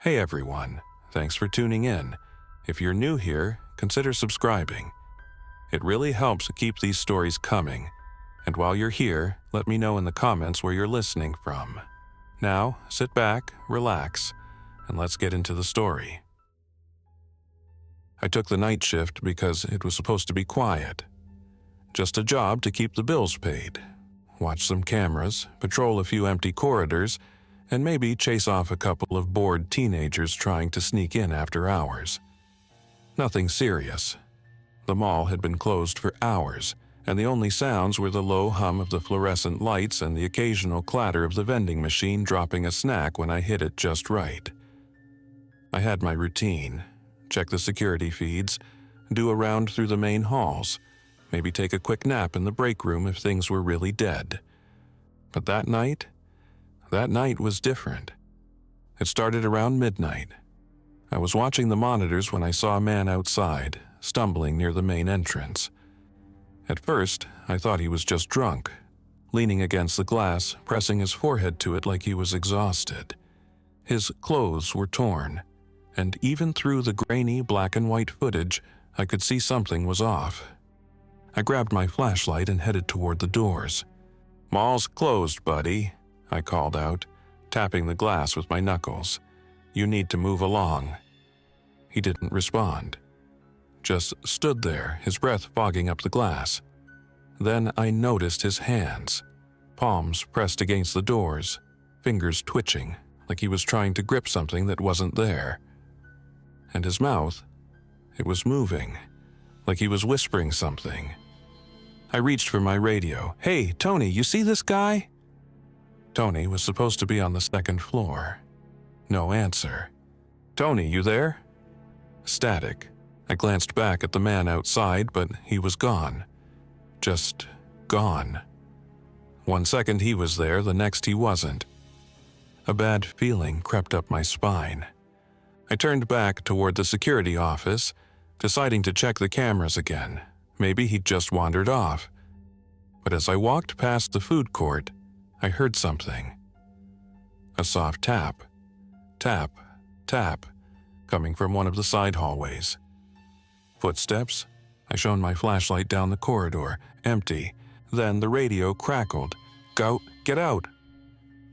Hey everyone, thanks for tuning in. If you're new here, consider subscribing. It really helps keep these stories coming. And while you're here, let me know in the comments where you're listening from. Now, sit back, relax, and let's get into the story. I took the night shift because it was supposed to be quiet. Just a job to keep the bills paid. Watch some cameras, patrol a few empty corridors, and maybe chase off a couple of bored teenagers trying to sneak in after hours. Nothing serious. The mall had been closed for hours, and the only sounds were the low hum of the fluorescent lights and the occasional clatter of the vending machine dropping a snack when I hit it just right. I had my routine: check the security feeds, do a round through the main halls, maybe take a quick nap in the break room if things were really dead. But that night was different. It started around midnight. I was watching the monitors when I saw a man outside, stumbling near the main entrance. At first, I thought he was just drunk, leaning against the glass, pressing his forehead to it like he was exhausted. His clothes were torn, and even through the grainy black and white footage, I could see something was off. I grabbed my flashlight and headed toward the doors. "Mall's closed, buddy," I called out, tapping the glass with my knuckles. "You need to move along." He didn't respond. Just stood there, his breath fogging up the glass. Then I noticed his hands, palms pressed against the doors, fingers twitching, like he was trying to grip something that wasn't there. And his mouth, it was moving, like he was whispering something. I reached for my radio. "Hey, Tony, you see this guy?" Tony was supposed to be on the second floor. No answer. "Tony, you there?" Static. I glanced back at the man outside, but he was gone. Just gone. 1 second he was there, the next he wasn't. A bad feeling crept up my spine. I turned back toward the security office, deciding to check the cameras again. Maybe he'd just wandered off. But as I walked past the food court, I heard something. A soft tap. Tap, tap, coming from one of the side hallways. Footsteps. I shone my flashlight down the corridor, empty. Then the radio crackled. "Go, get out!"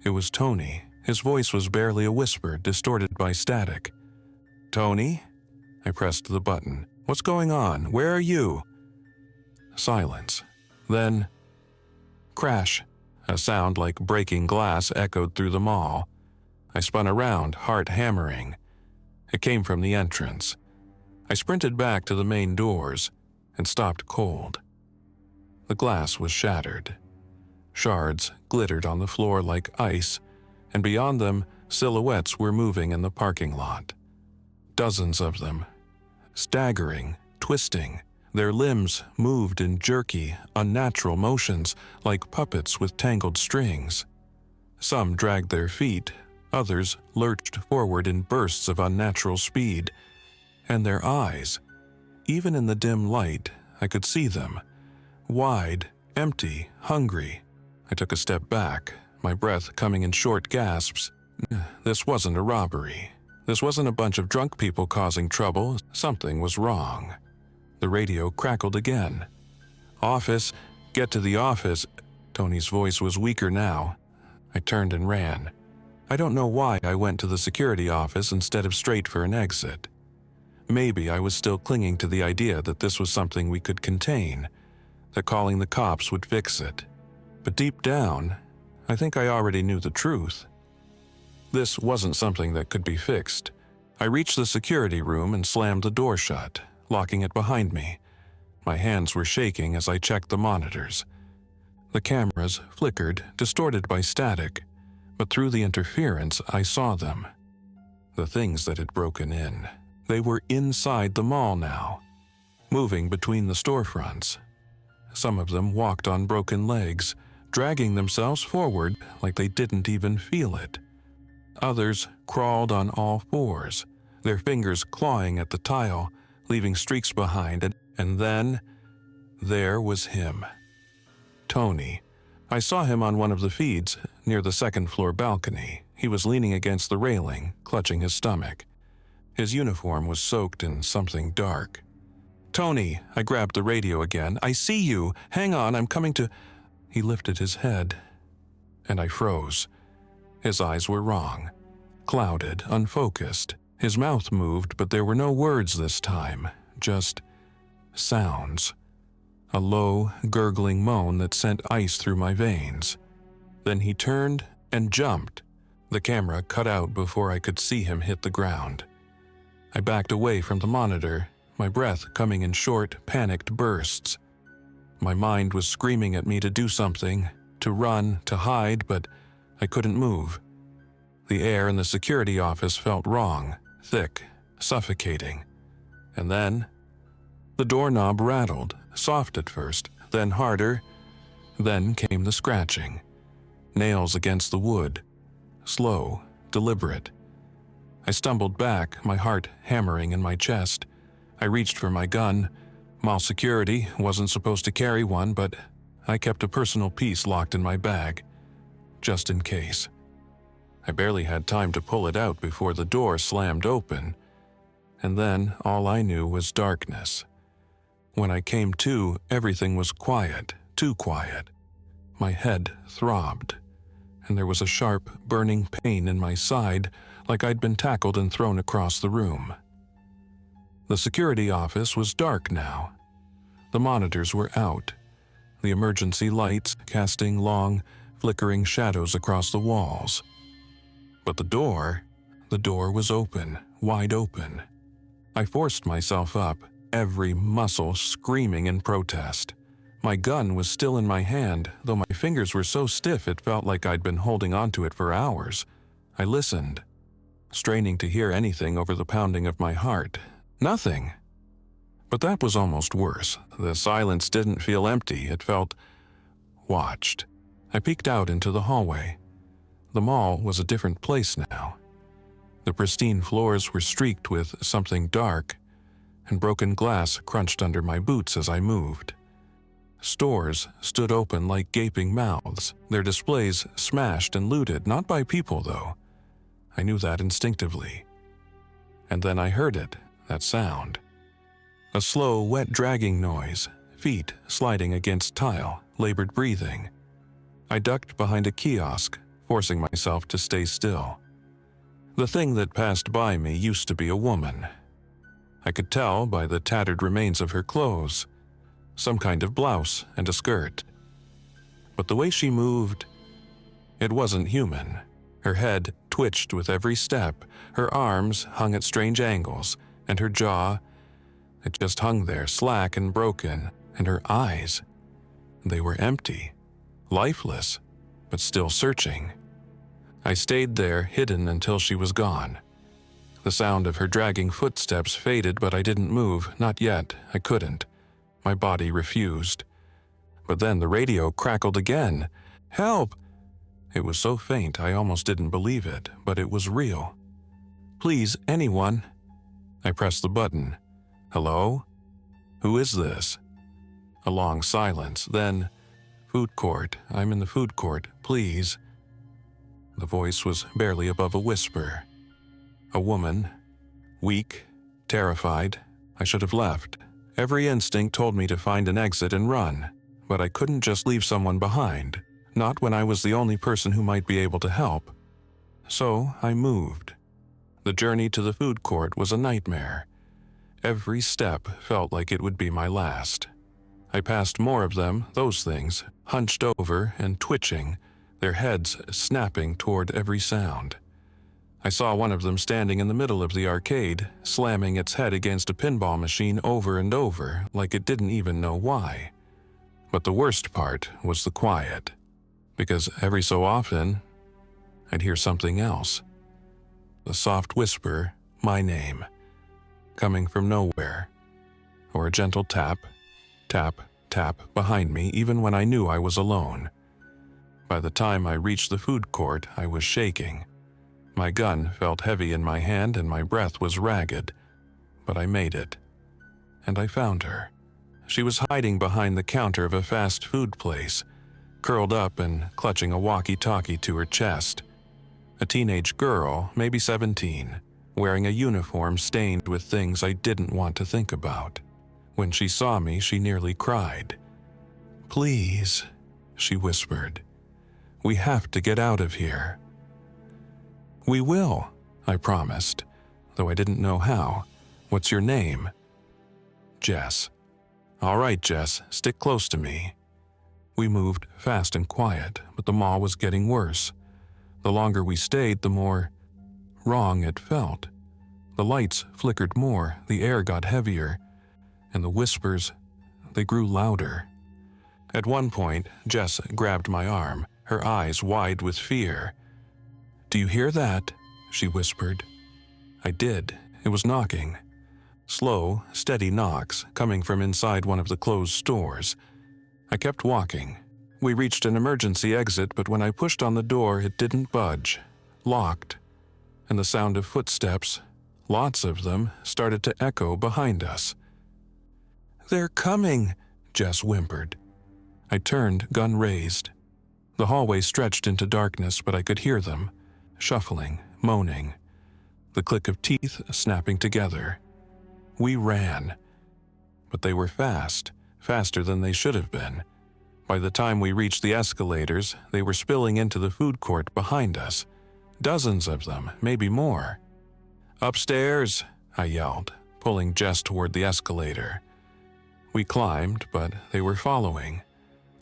It was Tony. His voice was barely a whisper, distorted by static. "Tony?" I pressed the button. "What's going on? Where are you?" Silence. Then, crash. A sound like breaking glass echoed through the mall. I spun around, heart hammering. It came from the entrance. I sprinted back to the main doors and stopped cold. The glass was shattered. Shards glittered on the floor like ice, and beyond them, silhouettes were moving in the parking lot. Dozens of them. Staggering, twisting. Their limbs moved in jerky, unnatural motions, like puppets with tangled strings. Some dragged their feet, others lurched forward in bursts of unnatural speed. And their eyes, even in the dim light, I could see them. Wide, empty, hungry. I took a step back, my breath coming in short gasps. This wasn't a robbery. This wasn't a bunch of drunk people causing trouble. Something was wrong. The radio crackled again. "Office, get to the office." Tony's voice was weaker now. I turned and ran. I don't know why I went to the security office instead of straight for an exit. Maybe I was still clinging to the idea that this was something we could contain, that calling the cops would fix it. But deep down, I think I already knew the truth. This wasn't something that could be fixed. I reached the security room and slammed the door shut, locking it behind me. My hands were shaking as I checked the monitors. The cameras flickered, distorted by static, but through the interference I saw them. The things that had broken in. They were inside the mall now, moving between the storefronts. Some of them walked on broken legs, dragging themselves forward like they didn't even feel it. Others crawled on all fours, their fingers clawing at the tile, leaving streaks behind, and then there was him. Tony. I saw him on one of the feeds near the second-floor balcony, He was leaning against the railing, clutching his stomach. His uniform was soaked in something dark. "Tony," I grabbed the radio again. "I see you. Hang on, I'm coming to—" He lifted his head, and I froze. His eyes were wrong. Clouded, unfocused. His mouth moved, but there were no words this time, just sounds. A low, gurgling moan that sent ice through my veins. Then he turned and jumped. The camera cut out before I could see him hit the ground. I backed away from the monitor, my breath coming in short, panicked bursts. My mind was screaming at me to do something, to run, to hide, but I couldn't move. The air in the security office felt wrong, thick, suffocating. And then, the doorknob rattled, soft at first, then harder. Then came the scratching. Nails against the wood. Slow, deliberate. I stumbled back, my heart hammering in my chest. I reached for my gun. Mall security wasn't supposed to carry one, but I kept a personal piece locked in my bag, just in case. I barely had time to pull it out before the door slammed open, and then all I knew was darkness. When I came to, everything was quiet, too quiet. My head throbbed, and there was a sharp, burning pain in my side, like I'd been tackled and thrown across the room. The security office was dark now. The monitors were out, the emergency lights casting long, flickering shadows across the walls. But the door was open, wide open. I forced myself up, every muscle screaming in protest. My gun was still in my hand, though my fingers were so stiff it felt like I'd been holding onto it for hours. I listened, straining to hear anything over the pounding of my heart. Nothing. But that was almost worse. The silence didn't feel empty, it felt watched. I peeked out into the hallway. The mall was a different place now. The pristine floors were streaked with something dark, and broken glass crunched under my boots as I moved. Stores stood open like gaping mouths, their displays smashed and looted, not by people though. I knew that instinctively. And then I heard it, that sound. A slow, wet dragging noise, feet sliding against tile, labored breathing. I ducked behind a kiosk, forcing myself to stay still. The thing that passed by me used to be a woman. I could tell by the tattered remains of her clothes, some kind of blouse and a skirt. But the way she moved, it wasn't human. Her head twitched with every step, her arms hung at strange angles, and her jaw, it just hung there slack and broken, and her eyes, they were empty, lifeless, but still searching. I stayed there, hidden until she was gone. The sound of her dragging footsteps faded, but I didn't move, not yet, I couldn't. My body refused. But then the radio crackled again. "Help!" It was so faint I almost didn't believe it, but it was real. "Please, anyone." I pressed the button. "Hello? Who is this?" A long silence, then, "Food court, I'm in the food court, please." The voice was barely above a whisper. A woman, weak, terrified. I should have left. Every instinct told me to find an exit and run, but I couldn't just leave someone behind, not when I was the only person who might be able to help. So I moved. The journey to the food court was a nightmare. Every step felt like it would be my last. I passed more of them, those things, hunched over and twitching, their heads snapping toward every sound. I saw one of them standing in the middle of the arcade, slamming its head against a pinball machine over and over, like it didn't even know why. But the worst part was the quiet, because every so often, I'd hear something else. The soft whisper, my name, coming from nowhere, or a gentle tap, tap, tap behind me even when I knew I was alone. By the time I reached the food court, I was shaking. My gun felt heavy in my hand and my breath was ragged, but I made it. And I found her. She was hiding behind the counter of a fast food place, curled up and clutching a walkie-talkie to her chest. A teenage girl, maybe 17, wearing a uniform stained with things I didn't want to think about. When she saw me, she nearly cried. "Please," she whispered. "We have to get out of here." "We will," I promised, though I didn't know how. "What's your name?" "Jess." "All right, Jess, stick close to me." We moved fast and quiet, but the mall was getting worse. The longer we stayed, the more wrong it felt. The lights flickered more, the air got heavier, and the whispers, they grew louder. At one point, Jess grabbed my arm, her eyes wide with fear. "Do you hear that?" she whispered. I did. It was knocking. Slow, steady knocks coming from inside one of the closed stores. I kept walking. We reached an emergency exit, but when I pushed on the door, it didn't budge. Locked. And the sound of footsteps, lots of them, started to echo behind us. "They're coming," Jess whimpered. I turned, gun raised. The hallway stretched into darkness, but I could hear them, shuffling, moaning. The click of teeth snapping together. We ran. But they were fast, faster than they should have been. By the time we reached the escalators, they were spilling into the food court behind us. Dozens of them, maybe more. "Upstairs," I yelled, pulling Jess toward the escalator. We climbed, but they were following,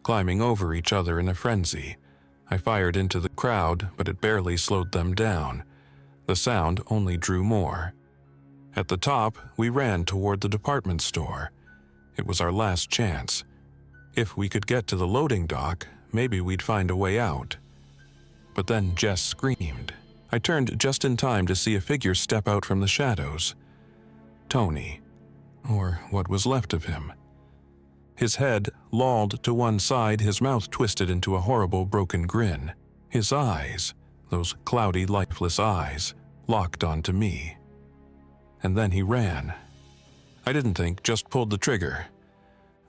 climbing over each other in a frenzy. I fired into the crowd, but it barely slowed them down. The sound only drew more. At the top, we ran toward the department store. It was our last chance. If we could get to the loading dock, maybe we'd find a way out. But then Jess screamed. I turned just in time to see a figure step out from the shadows. Tony, or what was left of him. His head lolled to one side, his mouth twisted into a horrible broken grin. His eyes, those cloudy, lifeless eyes, locked onto me. And then he ran. I didn't think, just pulled the trigger.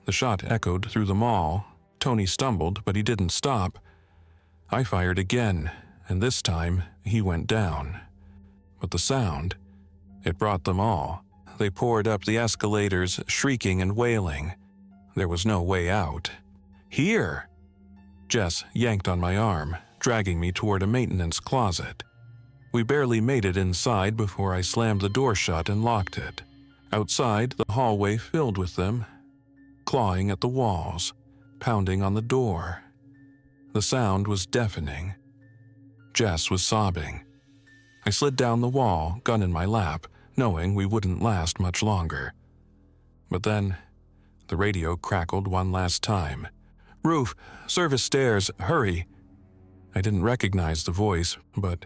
The shot echoed through the mall. Tony stumbled, but he didn't stop. I fired again, and this time he went down. But the sound, it brought them all. They poured up the escalators, shrieking and wailing. There was no way out. "Here!" Jess yanked on my arm, dragging me toward a maintenance closet. We barely made it inside before I slammed the door shut and locked it. Outside, the hallway filled with them, clawing at the walls, pounding on the door. The sound was deafening. Jess was sobbing. I slid down the wall, gun in my lap, knowing we wouldn't last much longer. But then, the radio crackled one last time. "Roof, service stairs, hurry!" I didn't recognize the voice, but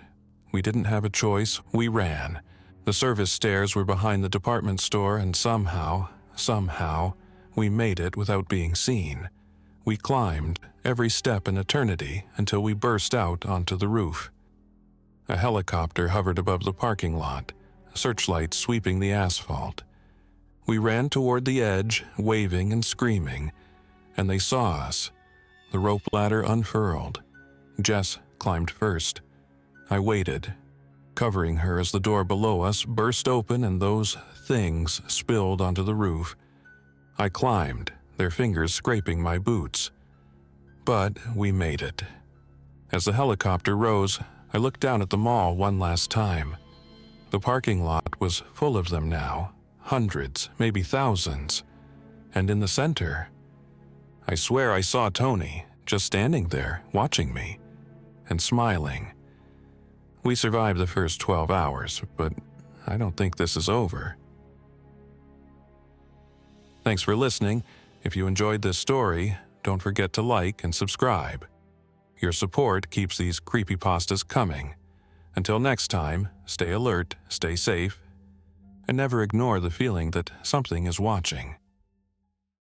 we didn't have a choice. We ran. The service stairs were behind the department store, and somehow, we made it without being seen. We climbed, every step an eternity, until we burst out onto the roof. A helicopter hovered above the parking lot, searchlights sweeping the asphalt. We ran toward the edge, waving and screaming, and they saw us. The rope ladder unfurled. Jess climbed first. I waited, covering her as the door below us burst open and those things spilled onto the roof. I climbed, their fingers scraping my boots. But we made it. As the helicopter rose, I looked down at the mall one last time. The parking lot was full of them now, hundreds, maybe thousands. And in the center, I swear I saw Tony, just standing there, watching me, and smiling. We survived the first 12 hours, but I don't think this is over. Thanks for listening. If you enjoyed this story, don't forget to like and subscribe. Your support keeps these creepypastas coming. Until next time, stay alert, stay safe, and never ignore the feeling that something is watching.